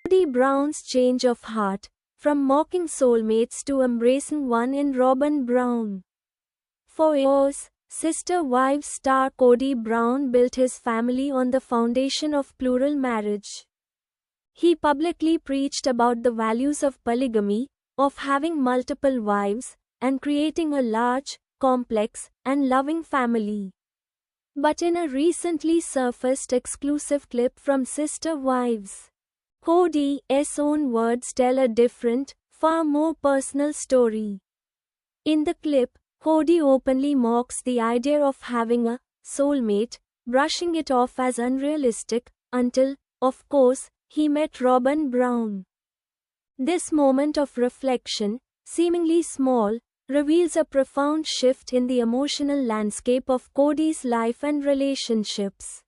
Kody Brown's change of heart, from mocking soulmates to embracing one in Robyn Brown. For years, Sister Wives star Kody Brown built his family on the foundation of plural marriage. He publicly preached about the values of polygamy, of having multiple wives, and creating a large, complex, and loving family. But in a recently surfaced exclusive clip from Sister Wives, Kody's own words tell a different, far more personal story. In the clip, Kody openly mocks the idea of having a soulmate, brushing it off as unrealistic, until, of course, he met Robyn Brown. This moment of reflection, seemingly small, reveals a profound shift in the emotional landscape of Kody's life and relationships.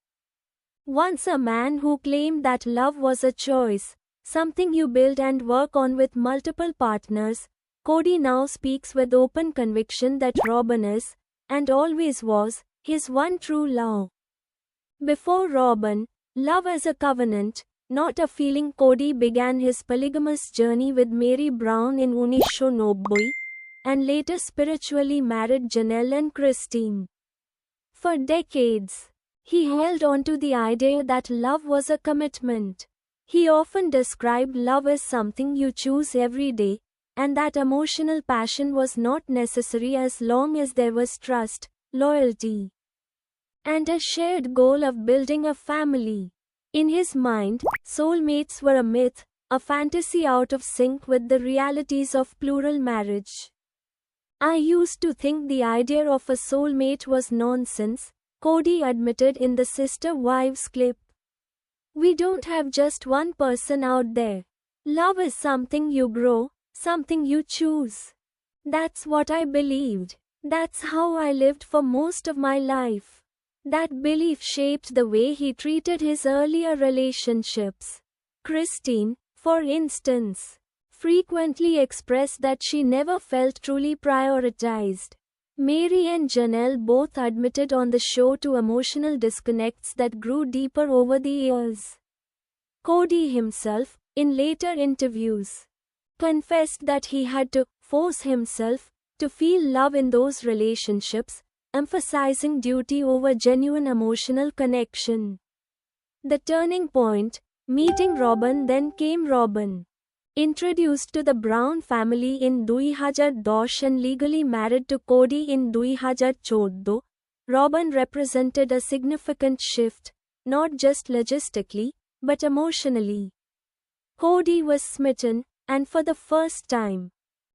Once a man who claimed that love was a choice, something you build and work on with multiple partners, Kody now speaks with open conviction that Robyn is, and always was, his one true love. Before Robyn, love as a covenant, not a feeling. Kody began his polygamous journey with Mary Brown in 1990, and later spiritually married Janelle and Christine. For decades, he held on to the idea that love was a commitment. He often described love as something you choose every day, and that emotional passion was not necessary as long as there was trust, loyalty, and a shared goal of building a family. In his mind, soulmates were a myth, a fantasy out of sync with the realities of plural marriage. "I used to think the idea of a soulmate was nonsense," Kody admitted in the Sister Wives clip. "We don't have just one person out there. Love is something you grow, something you choose. That's what I believed. That's how I lived for most of my life." That belief shaped the way he treated his earlier relationships. Christine, for instance, frequently expressed that she never felt truly prioritized. Mary and Janelle both admitted on the show to emotional disconnects that grew deeper over the years. Kody himself, in later interviews, confessed that he had to force himself to feel love in those relationships, emphasizing duty over genuine emotional connection. The turning point, meeting Robyn. Then came Robyn. Introduced to the Brown family in 2010 and legally married to Kody in 2014, Robyn represented a significant shift, not just logistically, but emotionally. Kody was smitten, and for the first time,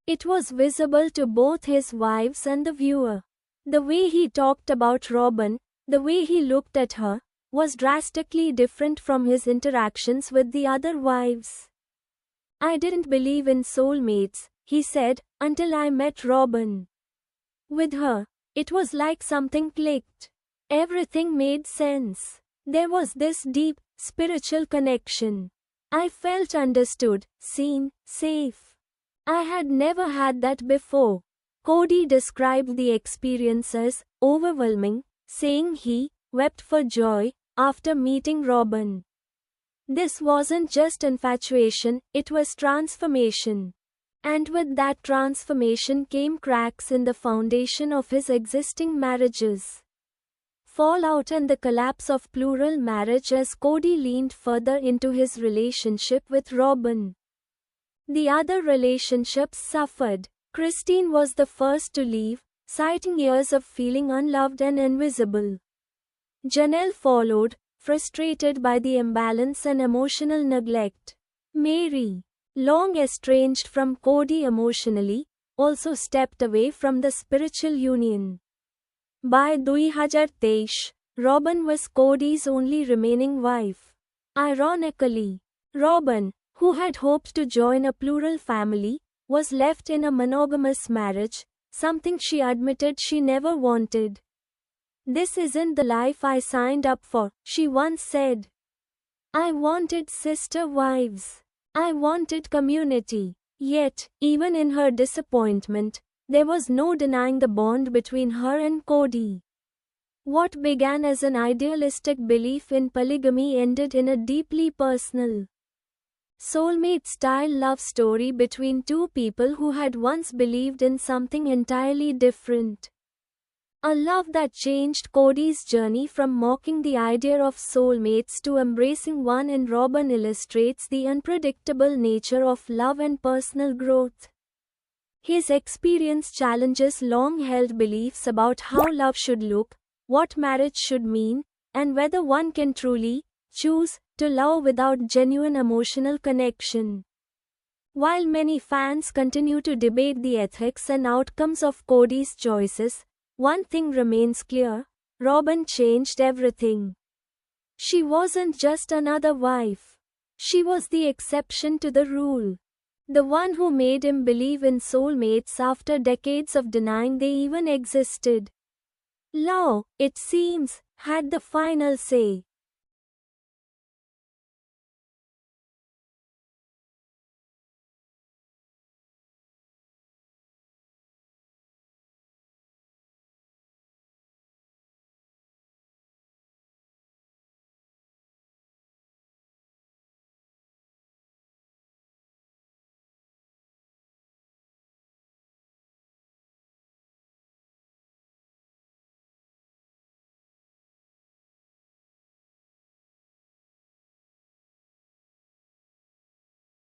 it was visible to both his wives and the viewer. The way he talked about Robyn, the way he looked at her, was drastically different from his interactions with the other wives. "I didn't believe in soulmates," he said, "until I met Robyn. With her, it was like something clicked. Everything made sense. There was this deep, spiritual connection. I felt understood, seen, safe. I had never had that before." Kody described the experience as overwhelming, saying he wept for joy after meeting Robyn. This wasn't just infatuation, it was transformation. And with that transformation came cracks in the foundation of his existing marriages. Fallout and the collapse of plural marriage as Kody leaned further into his relationship with Robyn. The other relationships suffered. Christine was the first to leave, citing years of feeling unloved and invisible. Janelle followed, frustrated by the imbalance and emotional neglect. Mary, long estranged from Kody emotionally, also stepped away from the spiritual union. By 2023, Robyn was Kody's only remaining wife. Ironically, Robyn, who had hoped to join a plural family, was left in a monogamous marriage, something she admitted she never wanted. "This isn't the life I signed up for," she once said. "I wanted sister wives. I wanted community." Yet, even in her disappointment, there was no denying the bond between her and Kody. What began as an idealistic belief in polygamy ended in a deeply personal Soulmate-style love story between two people who had once believed in something entirely different. A love that changed Kody's journey from mocking the idea of soulmates to embracing one in Robyn illustrates the unpredictable nature of love and personal growth. His experience challenges long-held beliefs about how love should look, what marriage should mean, and whether one can truly choose to love without genuine emotional connection. While many fans continue to debate the ethics and outcomes of Kody's choices, one thing remains clear: Robyn changed everything. She wasn't just another wife. She was the exception to the rule. The one who made him believe in soulmates after decades of denying they even existed. Love, it seems, had the final say.